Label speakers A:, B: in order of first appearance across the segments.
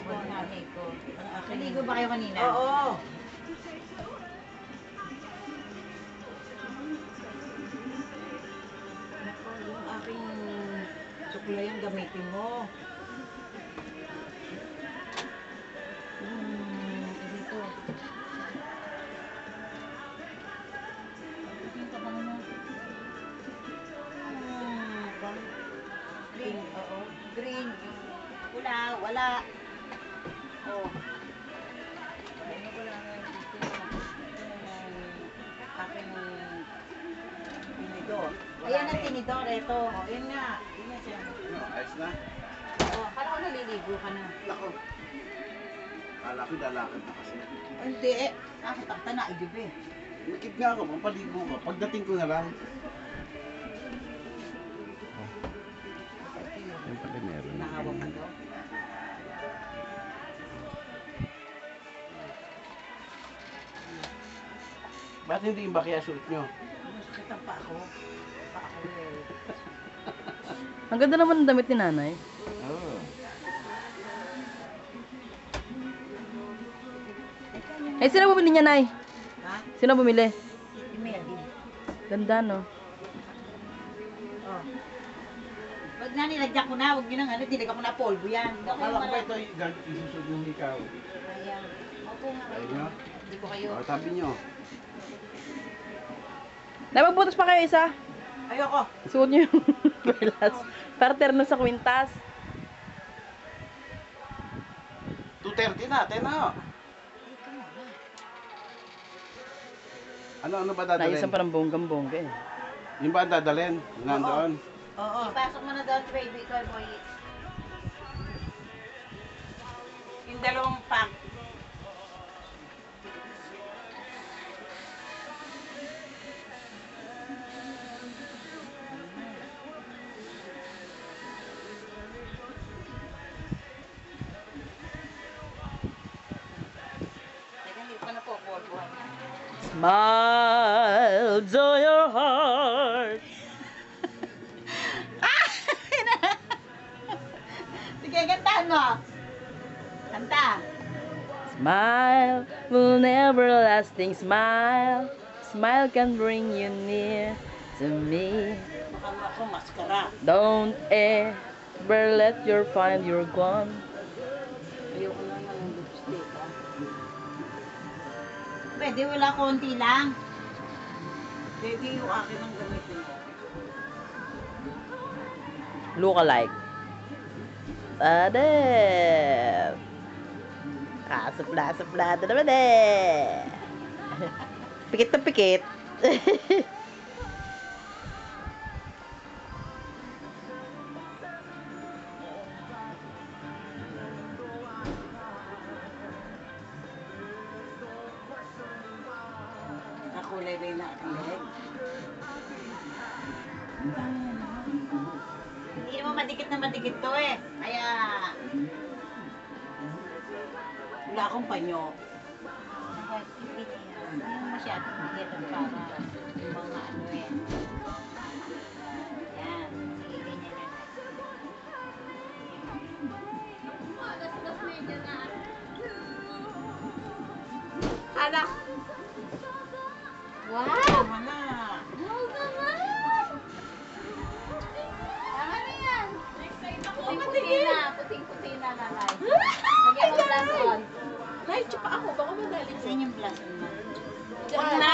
A: po ang nanay ko. Naligo ba kayo kanina?
B: Oo. Naku, yung aking suklay ang gamitin mo. Dito.
A: Yung kabang mo.
B: Green, oo. Green. Wala, wala. Oh.
A: Ano ko lang dito.
B: Aking tinidor.
A: Ayan ang tinidor, eto.
B: Oh, yun nga. Yun nga siya.
C: No, ayos na.
A: Oh, akala ko naliligo ka na.
C: Nako. Kala ko lalakad na kasi.
B: Hindi. Ako takta na, igibi.
C: Nakit nga ako, pampaligo ka. Pagdating ko na lang. Yan pala meron.
B: Nahawak ka to.
C: Ba't hindi yung bakya suot nyo?
B: Masakit ang pa ako. Pa ako eh.
D: Ang ganda naman ng damit ni nanay.
C: Oo.
D: Eh, sino bumili niya, nay?
B: Ha?
D: Sino bumili?
B: Si Melvin.
D: Ganda, no?
B: Oh. Wag na, nilagyan ko na. Huwag nyo nang ano, dilagyan ko na polvo yan.
C: Akala ko ba ito isusod yung hikaw?
B: Ayan. Opo nga.
C: Ayaw nyo?
B: Hindi ko kayo.
C: O, tabi nyo.
D: Napagbutas pa kayo isa?
B: Ayoko.
D: Suot niyo yung perlas. Parterno sa kwintas.
C: 2:30 na, 10 na. Ano ba dadalhin?
D: Naisan parang bonggang-bongga eh.
C: Yung ba ang dadalhin? Nandoon?
B: Oo.
A: Ipasok mo na daw, baby ko, boy.
B: Yung dalawang pack.
A: Teka, hindi pa na po, polvo.
D: Smile to your heart.
A: Sige, kantahan mo. Kanta.
D: Smile will never lasting smile. Smile can bring you near to me.
B: Baka ako maskara.
D: Don't ever let your find you're gone.
B: Ayoko na ng lipstick, ha?
A: Pwede, wala konti lang.
B: Pwede yung akin ang gamitin mo.
D: Look-alike. Adep. Supla-suplada naman eh. Pikit na pikit.
B: Nakulay ba yung aking leg?
A: Hindi naman madikit na madikit to eh. Kaya,
B: Wala akong panyo.
A: hindi naman masyadong madikit para yung mga ano eh. Yan. Sige, ganyan yan.
B: Anak!
A: Wow!
B: Tama na!
A: Wow naman! Tama na yan. Puting-puti na. Puting-puti na, nanay. Lagyan mo plus on.
B: Nay, tsaka ako. Baka madali.
A: Saan yung plus on mo?
B: Wala na!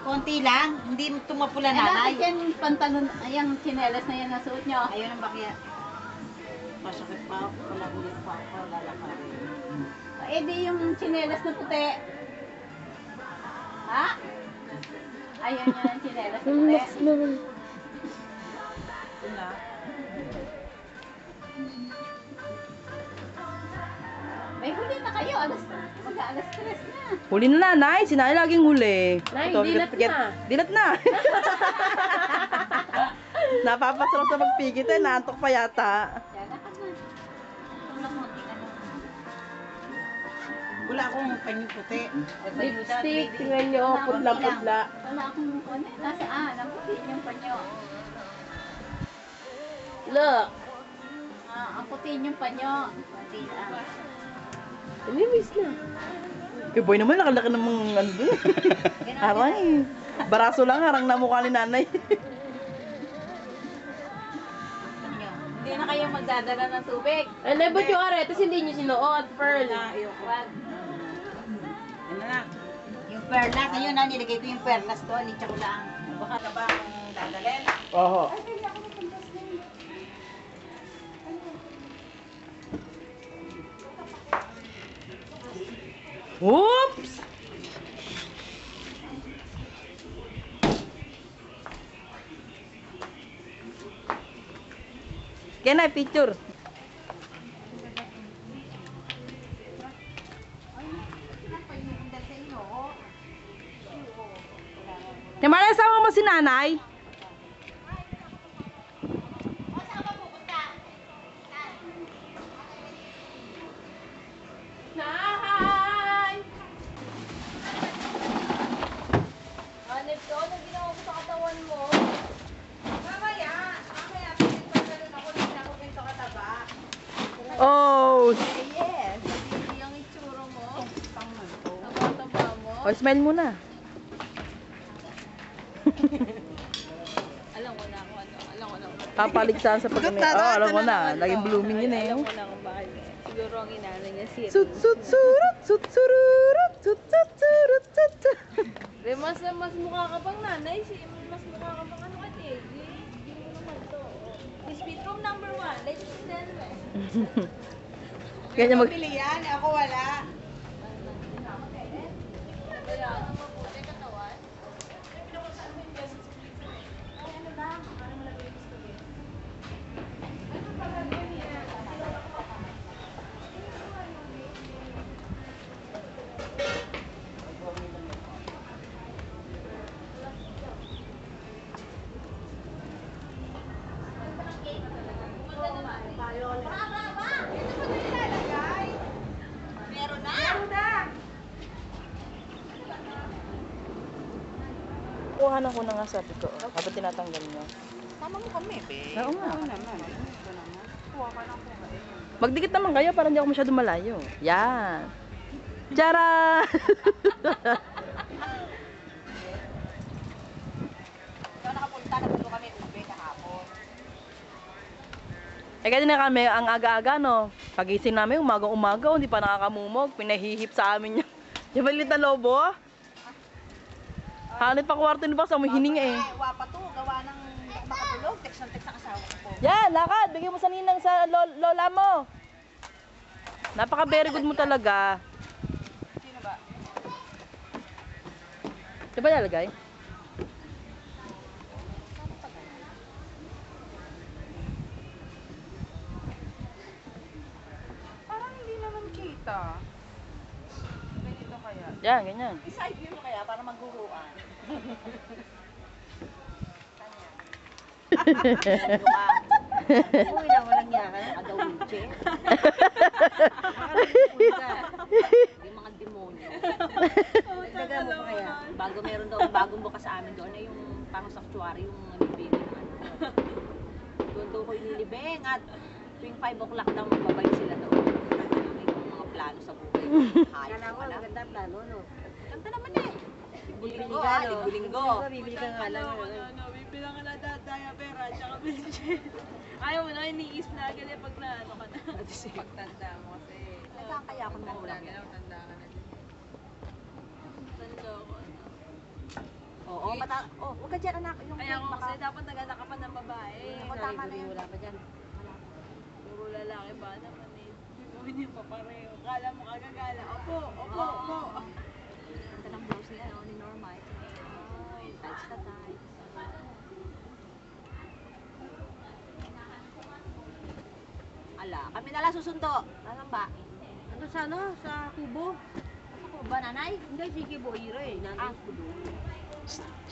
A: Konti lang. Hindi tumapula
E: Ay,
A: nanay.
E: yan pantalon, yung chinelas na yan na suot nyo.
A: Ayun ang bakya.
B: Masakit pa ako. Wala ulit pa ako. Lalakarin.
E: Eh di yung chinelas na puti. Ha? Ayun yan ang chinelas na puti.
B: Ito na.
E: May huli na kayo, mag-alas 3 na.
D: Huli na nanay. Si nanay laging huli.
E: Nay,
D: Ito,
E: dilat
D: pikit-
E: na.
D: Dilat na. Napapasarap sa pagpikit eh. Naantok pa yata.
E: Yan na ka na.
B: Wala akong panyo puti.
E: Lipstick, tingnan nyo, putla-putla. Wala akong ano, naputin yung panyo. Look. Ang putin yung panyo.
A: Konti lang.
E: Anyways na.
D: Kay boy naman, nakalaki ng mga ano dun. Harang eh. Baraso lang, harang na mukha ni nanay.
A: Hindi na kayo magdadala ng tubig.
E: Ano ba't yung aretes hindi nyo sinuot, Pearl?
A: Wag.
B: Ano na? Yung perlas, ayun na, nilagay ko yung perlas doon, itsa ko lang. Baka na ba akong dadalhin?
D: Oho. Whoops! Can I picture? Kamara, sama mo si nanay?
E: Hi!
A: Hanip ko, ano ginawa mo sa katawan mo?
D: Oh!
A: Yes, hindi yung itsura mo. Taba-taba mo.
D: Oh, smile muna.
A: Alam ko na kung ano. Alam ko na kung
D: Papaligsahan sa pag-umi. Oh, alam ko na. Laging blooming yun eh.
A: Alam ko na kung bakit. Siguro ang inanay niya si
D: Sut sut surut sut sururut sut sut surut sut sut.
A: Mas mukha ka pang nanay. Mas mukha ka pang ano ka, Daisy. Hindi mo naman to. Speed room number 1. Ladies and gentlemen.
D: Ganyan mag...
B: Pili yan, ako wala.
A: Kaya ano mabuti katawan?
D: Kuha na ko na nga sabi ko. Habang tinatanggal niya.
B: Tama mo kami, be.
D: Oo nga.
B: Oo naman. Ito naman. Kuha ka lang kuha.
D: Magdikit naman kayo para hindi ako masyado malayo. Yan. Tara!
B: Ikaw nakapunta, nagpulo kami ube kahapon.
D: Eh kasi na kami, ang aga-aga no. Pagising namin, umaga-umaga, hindi pa nakakamumog. Pinahihip sa amin yung... Yung maliit na lobo. Hanit pa kwarto ni ba sa hininga eh.
B: Ay, wapa to, gawa ng makatulog. Text ng text ang asawa ko po.
D: Yan, lakad. Bigyan mo sa ninang sa lola mo. Napaka very good mo talaga.
B: Sino ba?
D: Di ba lalagay?
B: Parang hindi naman kita. Ganito kaya.
D: Yan, ganyan.
B: I-side view mo kaya para maghuhuan. Uy na, walang yaka. Ada wheelchair. Yung mga demonyo. Nagdaga mo pa kaya. Bago meron daw, bagong bukas sa amin doon na yung pang sanctuary, yung nalibing ng ano. Doon daw ko inilibing at tuwing 5 o'clock daw magbabay sila doon. May mga plano sa buhay. Hayop ko pala. Maganda plano, no? Ganda naman eh. Linggo ah, linggo. Bibili ka nga lang.
A: Bibilang ka na dadaya pera, tsaka bilhin. Ayaw mo na, iniis na, ganyan pag na, ano ka na. Pagtanda mo kasi.
B: Saan kaya ako nang ulam yan?
A: Tanda ka na din. Tanda ko.
B: Oo, huwag ka dyan anak. Yung
A: Kaya ko
B: baka-
A: kasi dapat nag-anak ka pa ng babae.
B: Ako tama na yan. Wala pa dyan.
A: Puro lalaki ba naman eh. Hindi mo pa pareho. Kala mo kagagala. Opo, opo, opo.
B: Ganda ng blouse ni, ano, ni Norma. Ay, tights na tights. Ala, kami na lang susundo. Nasaan ba? Ano sa ano? Sa kubo? Sa kubo ba, nanay? Hindi, sige, boiro eh. Nanay, kubo.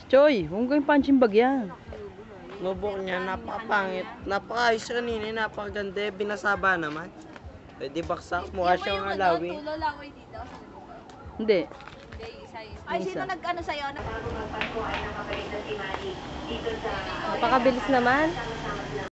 D: Choy, huwag kayong punching bag yan.
F: Lubok niya, napakapangit. Napakaayos kanina, napakaganda. Binasaba naman. Pwede baksak, mukha siyang alawi.
A: Tulo laway dito. Sa likod.
D: Hindi.
A: Hindi, isa-isa.
B: Ay, sino
D: Isa.
B: nag-ano sa'yo?
E: Napakabilis naman.